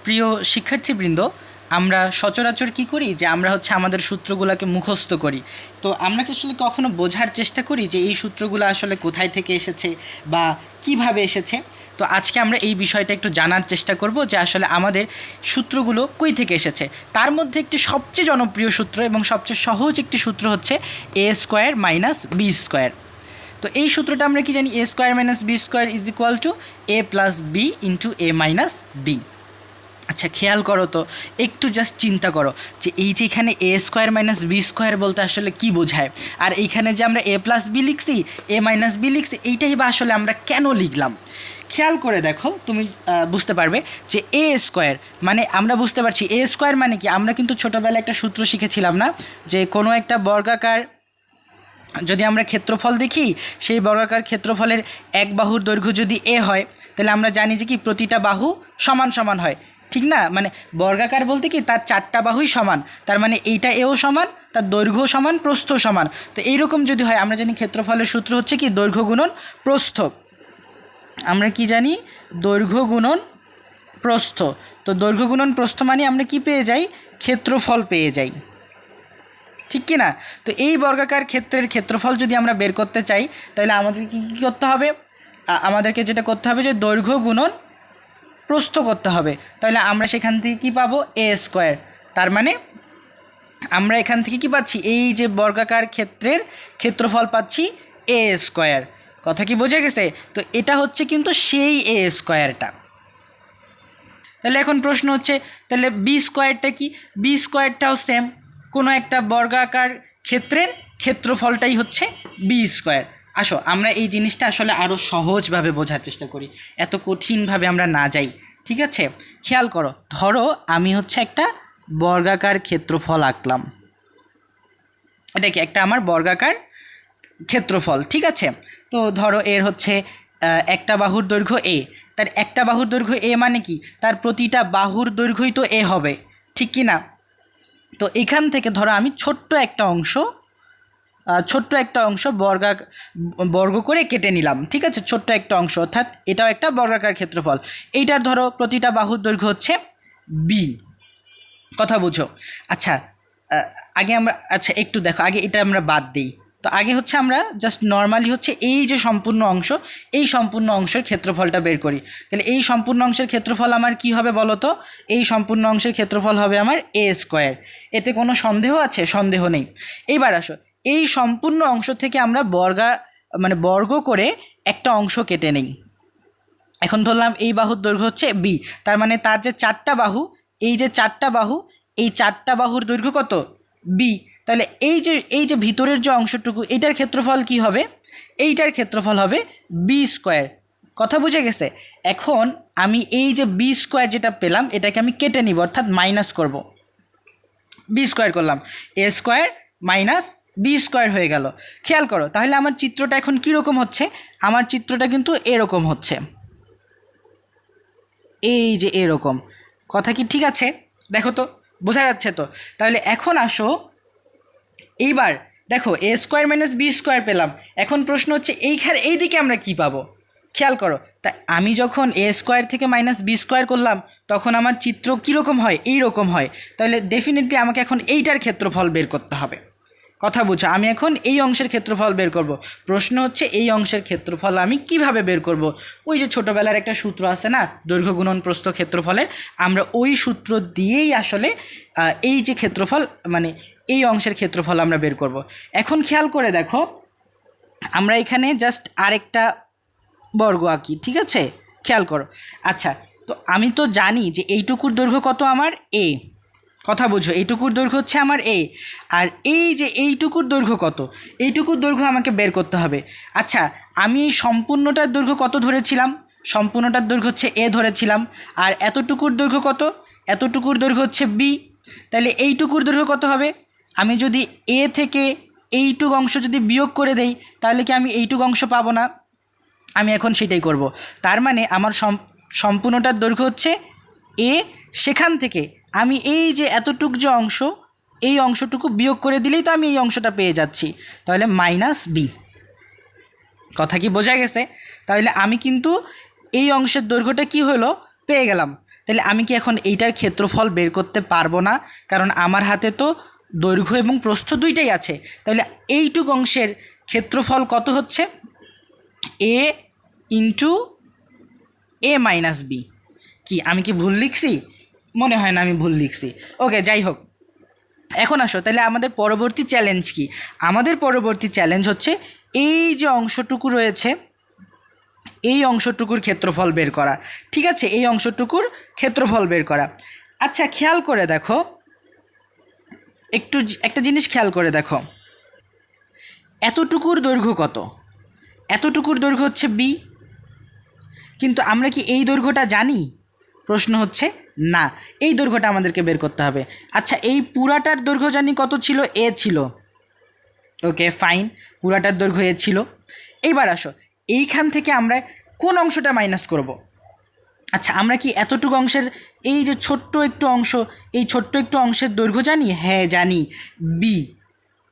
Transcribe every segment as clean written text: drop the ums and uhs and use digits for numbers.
প্রিয় শিক্ষার্থীবৃন্দ, আমরা সচরাচর কী করি যে আমরা আমাদের সূত্রগুলোকে মুখস্থ করি। তো আমরা কি আসলে কখনো বোঝার চেষ্টা করি যে এই সূত্রগুলো আসলে কোথায় থেকে এসেছে বা কিভাবে এসেছে। তো আজকে আমরা এই বিষয়টা একটু জানার চেষ্টা করব যে আসলে আমাদের সূত্রগুলো কই থেকে এসেছে। তার মধ্যে একটি সবচেয়ে জনপ্রিয় সূত্র এবং সবচেয়ে সহজ একটি সূত্র হচ্ছে A square minus B square. তো এই সূত্রটা আমরা কি জানি, A square minus B square is equal to A plus B into A minus B. আচ্ছা, খেয়াল করো তো, একটু জাস্ট চিন্তা করো যে এই যে এখানে এ স্কোয়ার মাইনাস বি স্কোয়ার বলতে আসলে কী বোঝায়, আর এইখানে যে আমরা এ প্লাস বি লিখছি, এ মাইনাস বি লিখছি, এইটাই বা আসলে আমরা কেন লিখলাম। খেয়াল করে দেখো, তুমি বুঝতে পারবে যে এ স্কোয়ার মানে আমরা বুঝতে পারছি এ স্কোয়ার মানে কি। আমরা কিন্তু ছোটোবেলায় একটা সূত্র শিখেছিলাম না, যে কোনো একটা বর্গাকার যদি আমরা ক্ষেত্রফল দেখি, সেই বর্গাকার ক্ষেত্রফলের এক বাহুর দৈর্ঘ্য যদি এ হয়, তাহলে আমরা জানি যে কি প্রতিটা বাহু সমান সমান হয়, ঠিক না। মানে বর্গাকার বলতে কি তার চারটা বাহুই সমান, তার মানে এইটা এও সমান, তার দৈর্ঘ্য সমান, প্রস্থ সমান। তো এইরকম যদি হয়, আমরা জানি ক্ষেত্রফলের সূত্র হচ্ছে কি দৈর্ঘ্য গুণন প্রস্থ। আমরা কি জানি, দৈর্ঘ্য গুণন প্রস্থ। তো দৈর্ঘ্য গুণন প্রস্থ মানে আমরা কি পেয়ে যাই, ক্ষেত্রফল পেয়ে যাই, ঠিক কি না। তো এই বর্গাকার ক্ষেত্রের ক্ষেত্রফল যদি আমরা বের করতে চাই, তাহলে আমাদেরকে কী করতে হবে, আমাদেরকে যেটা করতে হবে যে দৈর্ঘ্য গুণন প্রস্থ করতে হবে। তাহলে আমরা সেখান থেকে কী পাবো, এ স্কোয়ার। তার মানে আমরা এখান থেকে কী পাচ্ছি, এই যে বর্গাকার ক্ষেত্রের ক্ষেত্রফল পাচ্ছি এ স্কোয়ার। কথা কি বোঝা গেছে। তো এটা হচ্ছে কিন্তু সেই এ স্কোয়ারটা। তাহলে এখন প্রশ্ন হচ্ছে, তাহলে বি স্কোয়ারটা কি। বি স্কোয়ারটাও সেম, কোনো একটা বর্গাকার ক্ষেত্রের ক্ষেত্রফলটাই হচ্ছে বি স্কোয়ার। আসো আমরা এই জিনিসটা আসলে আরও সহজভাবে বোঝার চেষ্টা করি, এত কঠিনভাবে আমরা না যাই, ঠিক আছে। খেয়াল করো, ধরো আমি একটা বর্গাকার ক্ষেত্রফল আঁকলাম, এটা কি একটা আমার বর্গাকার ক্ষেত্রফল, ঠিক আছে। তো ধরো এর একটা বাহুর দৈর্ঘ্য এ, তার একটা বাহুর দৈর্ঘ্য এ মানে কি, তার প্রতিটা বাহুর দৈর্ঘ্যই তো এ হবে, ঠিক কি না। তো এখান থেকে ধরো আমি ছোট্ট একটা অংশ বর্গ করে কেটে নিলাম, ঠিক আছে, ছোট্ট একটা অংশ, অর্থাৎ এটাও একটা বর্গাকার ক্ষেত্রফল। এইটার ধরো প্রতিটা বাহুর দৈর্ঘ্য হচ্ছে বি। কথা বুঝো। আচ্ছা, একটু দেখো, আগে এটা আমরা বাদ দিই। তো আগে আমরা জাস্ট নর্মালি এই যে সম্পূর্ণ অংশ, এই সম্পূর্ণ অংশের ক্ষেত্রফলটা বের করি। তাহলে এই সম্পূর্ণ অংশের ক্ষেত্রফল আমার কি হবে বলো তো, এই সম্পূর্ণ অংশের ক্ষেত্রফল হবে আমার এ স্কোয়ার। এতে কোনো সন্দেহ আছে? সন্দেহ নেই। এইবার আসো, এই সম্পূর্ণ অংশ থেকে আমরা বর্গ করে একটা অংশ কেটে নিই। এখন ধরলাম এই বাহুর দৈর্ঘ্য হচ্ছে বি, তার মানে তার যে চারটা বাহু, এই যে চারটা বাহু, এই চারটা বাহুর দৈর্ঘ্য কত, বি। তাহলে এই যে ভিতরের যে অংশটুকু, এইটার ক্ষেত্রফল কি হবে, এইটার ক্ষেত্রফল হবে বি স্কোয়ার। কথা বুঝে গেছে। এখন আমি এই যে বি স্কোয়ার যেটা পেলাম, এটাকে আমি কেটে নিব, অর্থাৎ মাইনাস করব। বি স্কোয়ার করলাম, এ স্কোয়ার মাইনাস বি স্কোয়ার হয়ে গেল। খেয়াল করো, তাহলে আমার চিত্রটা এখন কীরকম হচ্ছে, আমার চিত্রটা কিন্তু এরকম হচ্ছে, এই যে এরকম। কথা কি ঠিক আছে? দেখো তো, বোঝা যাচ্ছে তো। তাহলে এখন আসো, এইবার দেখো এ স্কোয়ার মাইনাস বি স্কোয়ার পেলাম। এখন প্রশ্ন হচ্ছে এই দিকে আমরা কি পাবো। খেয়াল করো, তা আমি যখন এ স্কোয়ার থেকে মাইনাস বি স্কোয়ার করলাম, তখন আমার চিত্র কীরকম হয়, এই রকম হয়। তাহলে ডেফিনেটলি আমাকে এখন এইটার ক্ষেত্রফল বের করতে হবে। কথা বুঝো, আমি এখন এই অংশের ক্ষেত্রফল বের করব। প্রশ্ন হচ্ছে এই অংশের ক্ষেত্রফল আমি কিভাবে বের করব। ওই যে ছোটোবেলার একটা সূত্র আছে না, দৈর্ঘ্য গুণন প্রস্থ ক্ষেত্রফলের, আমরা ওই সূত্র দিয়েই আসলে এই যে ক্ষেত্রফল মানে এই অংশের ক্ষেত্রফল আমরা বের করব। এখন খেয়াল করে দেখো, আমরা এখানে জাস্ট আরেকটা বর্গ আঁকি, ঠিক আছে, খেয়াল করো। আচ্ছা, তো আমি তো জানি যে এইটুকুর দৈর্ঘ্য কত, আমার এ। কথা বুঝো, এইটুকুর দৈর্ঘ্য হচ্ছে আমার এ, আর এই যে এইটুকুর দৈর্ঘ্য কত, এইটুকুর দৈর্ঘ্য আমাকে বের করতে হবে। আচ্ছা, আমি সম্পূর্ণটার দৈর্ঘ্য কত ধরেছিলাম, সম্পূর্ণটার দৈর্ঘ্য হচ্ছে এ ধরেছিলাম, আর এতটুকুর দৈর্ঘ্য কত, এতটুকুর দৈর্ঘ্য হচ্ছে বি। তাহলে এইটুকুর দৈর্ঘ্য কত হবে, আমি যদি এ থেকে এইটুক অংশ যদি বিয়োগ করে দেই, তাহলে কি আমি এইটুক অংশ পাবো না। আমি এখন সেটাই করব। তার মানে আমার সম্পূর্ণটার দৈর্ঘ্য হচ্ছে এ, সেখান থেকে আমি এই যে এতটুক যে অংশ, এই অংশটুকু বিয়োগ করে দিলেই তো আমি এই অংশটা পেয়ে যাচ্ছি, তাহলে মাইনাস বি। কথা কি বোঝা গেছে। তাহলে আমি কিন্তু এই অংশের দৈর্ঘ্যটা কি হলো, পেয়ে গেলাম। তাহলে আমি কি এখন এইটার ক্ষেত্রফল বের করতে পারবো না? কারণ আমার হাতে তো দৈর্ঘ্য এবং প্রস্থ দুইটাই আছে। তাহলে এইটুক অংশের ক্ষেত্রফল কত হচ্ছে? এ ইন্টু এ মাইনাস বি। কি আমি কি ভুল লিখছি? মনে হয় না আমি ভুল লিখছি। ওকে, যাই হোক, এখন আসো তাহলে আমাদের পরবর্তী চ্যালেঞ্জ কি? আমাদের পরবর্তী চ্যালেঞ্জ হচ্ছে এই যে অংশটুকু রয়েছে এই অংশটুকুর ক্ষেত্রফল বের করা। ঠিক আছে, এই অংশটুকুর ক্ষেত্রফল বের করা। আচ্ছা, খেয়াল করে দেখো, একটু একটা জিনিস খেয়াল করে দেখো, এতটুকুর দৈর্ঘ্য কত? এতটুকুর দৈর্ঘ্য হচ্ছে বি, কিন্তু আমরা কি এই দৈর্ঘ্যটা জানি? প্রশ্ন হচ্ছে না, এই দৈর্ঘ্যটা আমাদেরকে বের করতে হবে। আচ্ছা, এই পুরাটার দৈর্ঘ্য জানি কত ছিল? এ ছিল। ওকে ফাইন, পুরাটার দৈর্ঘ্য এ ছিল। এইবার আসো, এইখান থেকে আমরা কোন অংশটা মাইনাস করব? আচ্ছা, আমরা কি এতটুকু অংশের এই যে ছোট্ট একটু অংশ, এই ছোট্ট একটু অংশের দৈর্ঘ্য জানি? হ্যাঁ জানি, বি।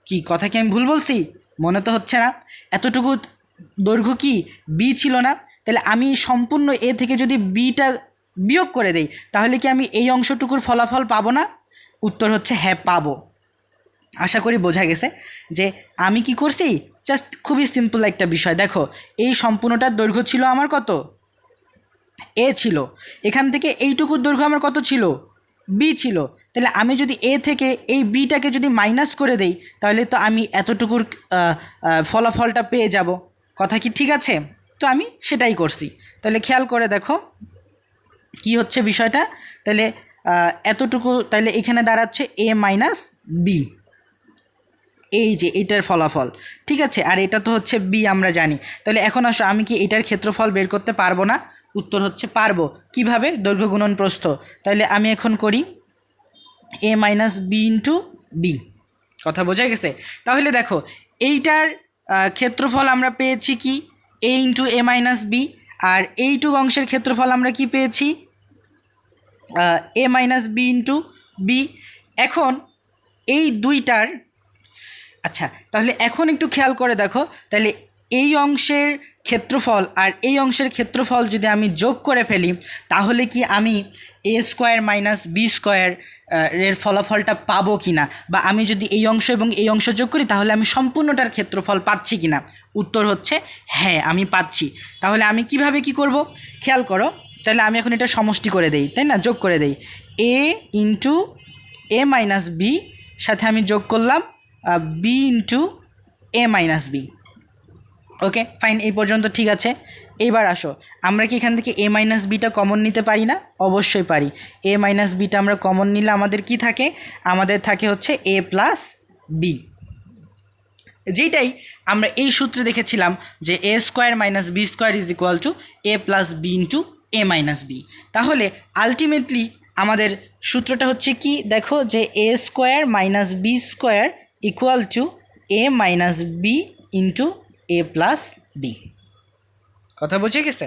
কি কথা কি আমি ভুল বলছি? মনে তো হচ্ছে না। এতটুকু দৈর্ঘ্য কি বি ছিল না? তাহলে আমি সম্পূর্ণ এ থেকে যদি বিটা বিয়োগ করে দেই, তাহলে কি আমি এই অংশটুকুর ফলাফল পাবো না? উত্তর হচ্ছে হ্যাঁ, পাবো। আশা করি বোঝা গেছে যে আমি কি করছি। জাস্ট খুবই সিম্পল একটা বিষয়। দেখো, এই সম্পূর্ণটার দৈর্ঘ্য ছিল আমার কত? এ ছিল। এখান থেকে এইটুকুর দৈর্ঘ্য আমার কত ছিল? বি ছিল। তাহলে আমি যদি এ থেকে এই বিটাকে যদি মাইনাস করে দেই, তাহলে তো আমি এতটুকুর ফলাফলটা পেয়ে যাব। কথা কি ঠিক আছে? তো আমি সেটাই করছি। তাহলে খেয়াল করে দেখো কি হচ্ছে বিষয়টা। তাহলে এতটুকু, তাহলে এখানে দাঁড়াচ্ছে এ মাইনাস বি, এই যে এটার ফলাফল। ঠিক আছে, আর এটা তো হচ্ছে বি, আমরা জানি। তাহলে এখন আসো, আমি কি এটার ক্ষেত্রফল বের করতে পারবো না? উত্তর হচ্ছে পারবো। কিভাবে? দৈর্ঘ্য গুণন প্রস্থ। তাহলে আমি এখন করি এ মাইনাস বি ইন্টু বি। কথা বোঝা গেছে? তাহলে দেখো, এইটার ক্ষেত্রফল আমরা পেয়েছি কি? এ ইন্টু এ মাইনাস বি। আর এইটুক অংশের ক্ষেত্রফল আমরা কি পেয়েছি? এ মাইনাস বি ইন্টু বি। এখন এই দুইটার, আচ্ছা তাহলে এখন একটু খেয়াল করে দেখো, তাহলে এই অংশের ক্ষেত্রফল আর এই অংশের ক্ষেত্রফল যদি আমি যোগ করে ফেলি, তাহলে কি আমি এ স্কোয়ার মাইনাস বি স্কোয়ার এর ফলাফলটা পাবো কি না? বা আমি যদি এই অংশ এবং এই অংশ যোগ করি, তাহলে আমি সম্পূর্ণটার ক্ষেত্রফল পাচ্ছি কি না? উত্তর হচ্ছে হ্যাঁ, আমি পাচ্ছি। তাহলে আমি কিভাবে কি করব? খেয়াল করো, তাহলে আমি এখন এটা সমষ্টি করে দেই, তাই না? যোগ করে দেই, এ ইন্টু এ মাইনাস বি, সাথে আমি যোগ করলাম B into A minus B. Okay fine, এই পর্যন্ত ঠিক আছে। এইবার আসো, আমরা কি এখান থেকে এ মাইনাস বিটা কমন নিতে পারি না? অবশ্যই পারি। এ মাইনাস বিটা আমরা কমন নিলে আমাদের কি থাকে? আমাদের থাকে হচ্ছে এ প্লাস বি, যেটাই আমরা এই সূত্রে দেখেছিলাম যে A square minus B square is equal to A plus B into A minus B. তাহলে আলটিমেটলি আমাদের সূত্রটা হচ্ছে কি? দেখো, যে A square minus B square equal to A minus B into A plus B. কথা বুঝে গেছে?